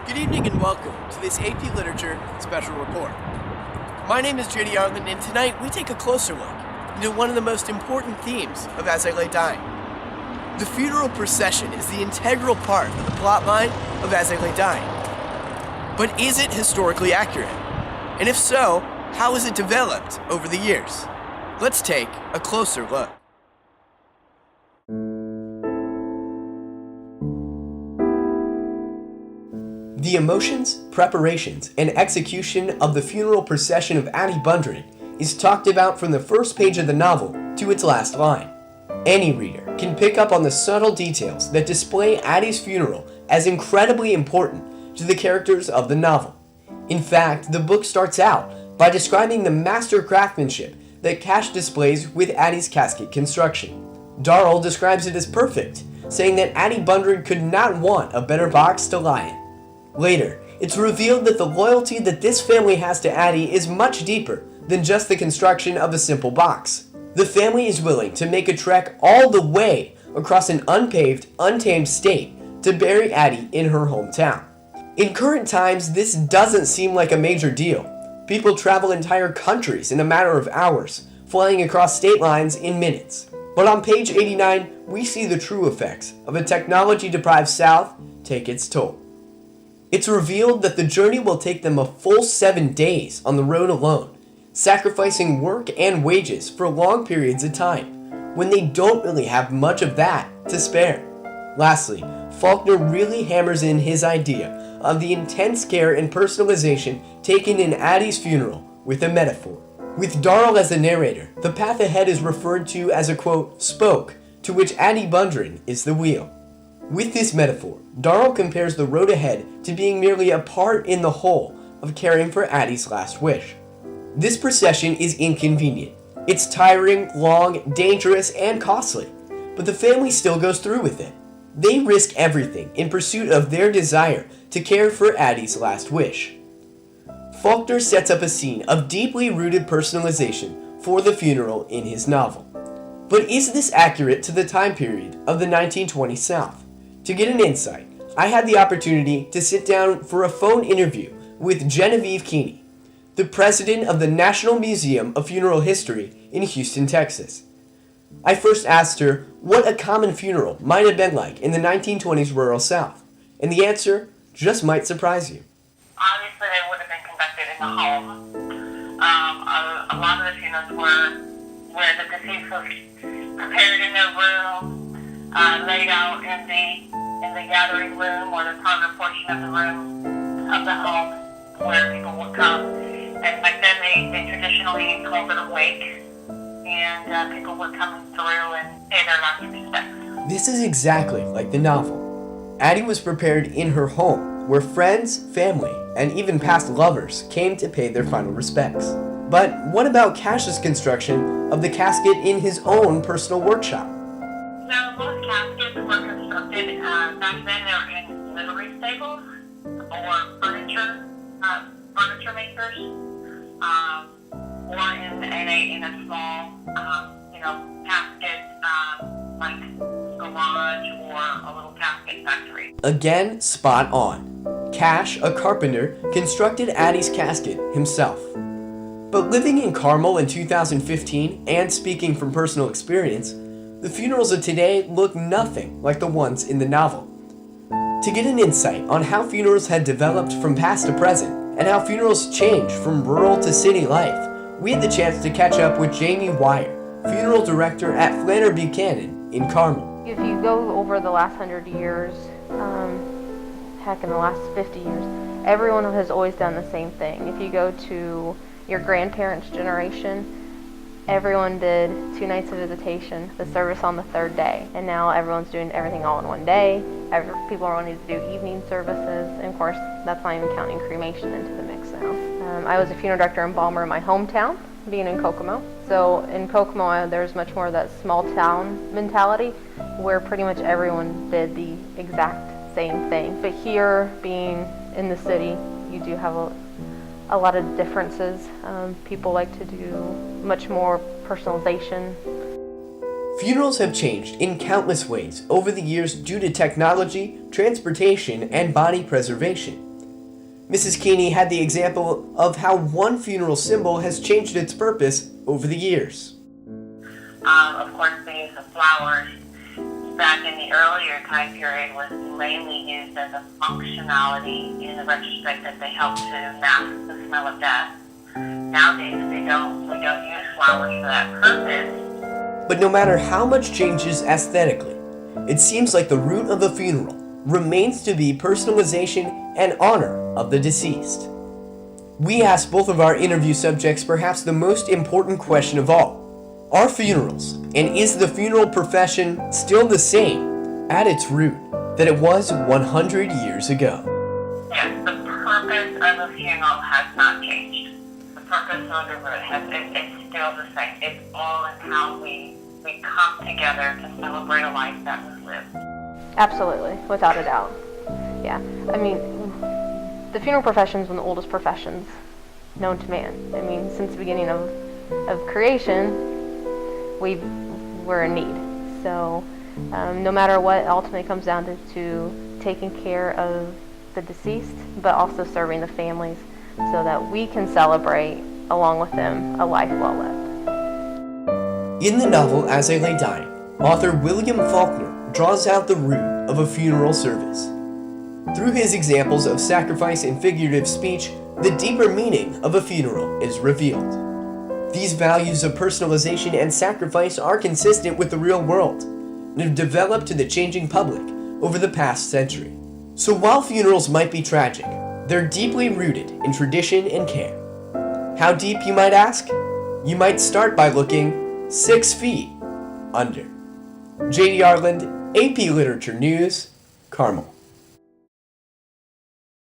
Good evening and welcome to this AP Literature Special Report. My name is Judy Arlen, and tonight we take a closer look into one of the most important themes of As I Lay Dying. The funeral procession is the integral part of the plotline of As I Lay Dying. But is it historically accurate? And if so, how has it developed over the years? Let's take a closer look. The emotions, preparations, and execution of the funeral procession of Addie Bundren is talked about from the first page of the novel to its last line. Any reader can pick up on the subtle details that display Addie's funeral as incredibly important to the characters of the novel. In fact, the book starts out by describing the master craftsmanship that Cash displays with Addie's casket construction. Darrell describes it as perfect, saying that Addie Bundren could not want a better box to lie in. Later, it's revealed that the loyalty that this family has to Addie is much deeper than just the construction of a simple box. The family is willing to make a trek all the way across an unpaved, untamed state to bury Addie in her hometown. In current times, this doesn't seem like a major deal. People travel entire countries in a matter of hours, flying across state lines in minutes. But on page 89, we see the true effects of a technology-deprived South take its toll. It's revealed that the journey will take them a full 7 days on the road alone, sacrificing work and wages for long periods of time, when they don't really have much of that to spare. Lastly, Faulkner really hammers in his idea of the intense care and personalization taken in Addie's funeral with a metaphor. With Darrell as the narrator, the path ahead is referred to as a, quote, spoke, to which Addie Bundren is the wheel. With this metaphor, Darrell compares the road ahead to being merely a part in the whole of caring for Addie's last wish. This procession is inconvenient. It's tiring, long, dangerous, and costly, but the family still goes through with it. They risk everything in pursuit of their desire to care for Addie's last wish. Faulkner sets up a scene of deeply rooted personalization for the funeral in his novel. But is this accurate to the time period of the 1920s South? To get an insight, I had the opportunity to sit down for a phone interview with Genevieve Keeney, the president of the National Museum of Funeral History in Houston, Texas. I first asked her what a common funeral might have been like in the 1920s rural South, and the answer just might surprise you. Obviously, they would have been conducted in the home. A lot of the funerals were where the deceased was prepared in their room, laid out in the gathering room or the parlor portion of the room of the home where people would come. And back then they traditionally called it a wake, and people would come through and pay their last respects. This is exactly like the novel. Addie was prepared in her home, where friends, family, and even past lovers came to pay their final respects. But what about Cash's construction of the casket in his own personal workshop? So most caskets were constructed, back then they were in livery stables or furniture makers, or in a small, casket, like garage or a little casket factory. Again, spot on. Cash, a carpenter, constructed Addie's casket himself. But living in Carmel in 2015, and speaking from personal experience, the funerals of today look nothing like the ones in the novel. To get an insight on how funerals had developed from past to present, and how funerals change from rural to city life, we had the chance to catch up with Jamie Wire, funeral director at Flanner Buchanan in Carmel. If you go over the last 100 years, heck, in the last 50 years, everyone has always done the same thing. If you go to your grandparents' generation, everyone did 2 nights of visitation, the service on the 3rd day, and now everyone's doing everything all in one day. People are wanting to do evening services, and of course, that's not even counting cremation into the mix now. I was a funeral director and embalmer in my hometown, being in Kokomo. So in Kokomo, there's much more of that small town mentality, where pretty much everyone did the exact same thing. But here, being in the city, you do have a lot of differences. People like to do much more personalization. Funerals have changed in countless ways over the years due to technology, transportation, and body preservation. Mrs. Keeney had the example of how one funeral symbol has changed its purpose over the years. Of course, the use of flowers back in the earlier time period was mainly used as a functionality in the retrospect that they help to mask the smell of death. Nowadays, we don't use flowers for that purpose. But no matter how much changes aesthetically, it seems like the root of a funeral remains to be personalization and honor of the deceased. We asked both of our interview subjects perhaps the most important question of all. Are funerals, and is the funeral profession still the same at its root that it was 100 years ago? Yes, the purpose of a funeral has not changed. The purpose of the root it's still the same. It's all in how we come together to celebrate a life that was lived. Absolutely, without a doubt. Yeah, I mean, the funeral profession is one of the oldest professions known to man. I mean, since the beginning of creation, we're in need. So no matter what, it ultimately comes down to taking care of the deceased, but also serving the families so that we can celebrate along with them a life well lived. In the novel As I Lay Dying, author William Faulkner draws out the root of a funeral service. Through his examples of sacrifice and figurative speech, the deeper meaning of a funeral is revealed. These values of personalization and sacrifice are consistent with the real world and have developed to the changing public over the past century. So while funerals might be tragic, they're deeply rooted in tradition and care. How deep, you might ask? You might start by looking 6 feet under. J.D. Arland, AP Literature News, Carmel.